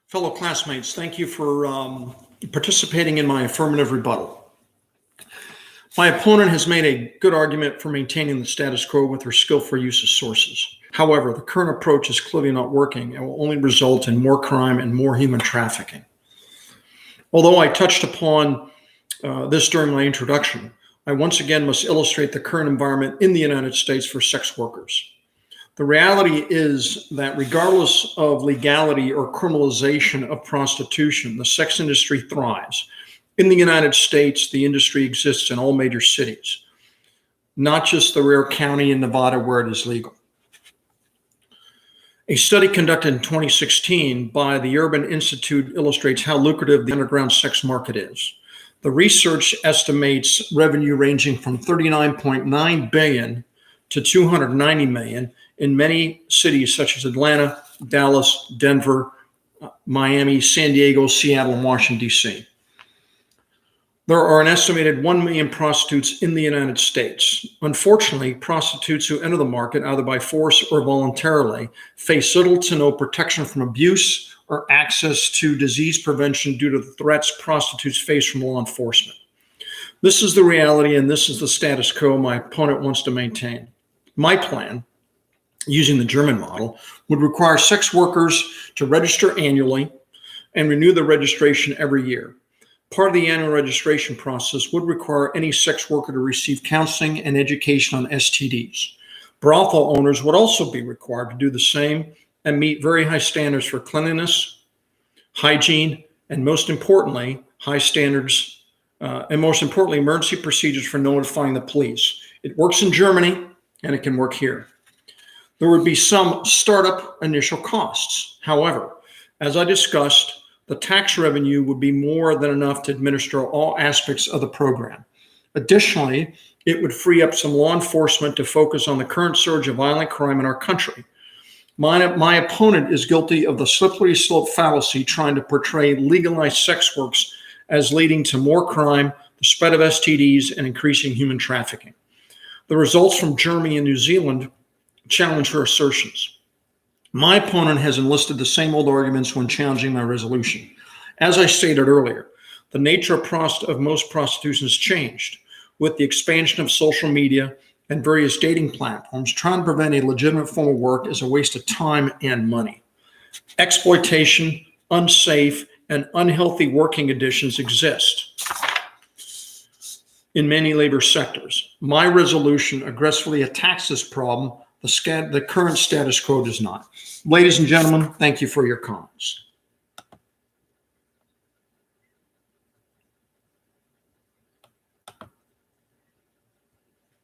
Fellow classmates, thank you for participating in my affirmative rebuttal. My opponent has made a good argument for maintaining the status quo with her skillful use of sources. However, the current approach is clearly not working and will only result in more crime and more human trafficking. Although I touched upon this during my introduction, I once again must illustrate the current environment in the United States for sex workers. The reality is that regardless of legality or criminalization of prostitution, the sex industry thrives. In the United States, the industry exists in all major cities, not just the rare county in Nevada where it is legal. A study conducted in 2016 by the Urban Institute illustrates how lucrative the underground sex market is. The research estimates revenue ranging from $39.9 billion to $290 million in many cities such as Atlanta, Dallas, Denver, Miami, San Diego, Seattle, and Washington, D.C. There are an estimated 1 million prostitutes in the United States. Unfortunately, prostitutes who enter the market, either by force or voluntarily, face little to no protection from abuse or access to disease prevention due to the threats prostitutes face from law enforcement. This is the reality, and this is the status quo my opponent wants to maintain. My plan, using the German model, would require sex workers to register annually and renew their registration every year. Part of the annual registration process would require any sex worker to receive counseling and education on STDs. Brothel owners would also be required to do the same and meet very high standards for cleanliness, hygiene, and most importantly, emergency procedures for notifying the police. It works in Germany and it can work here. There would be some startup initial costs. However, as I discussed, the tax revenue would be more than enough to administer all aspects of the program. Additionally, it would free up some law enforcement to focus on the current surge of violent crime in our country. My opponent is guilty of the slippery slope fallacy, trying to portray legalized sex works as leading to more crime, the spread of STDs, and increasing human trafficking. The results from Germany and New Zealand challenge her assertions. My opponent has enlisted the same old arguments when challenging my resolution. As I stated earlier, the nature of most prostitution has changed with the expansion of social media and various dating platforms. Trying to prevent a legitimate form of work is a waste of time and money. Exploitation, unsafe, and unhealthy working conditions exist in many labor sectors. My resolution aggressively attacks this problem. The current status quo does not. Ladies and gentlemen, thank you for your comments.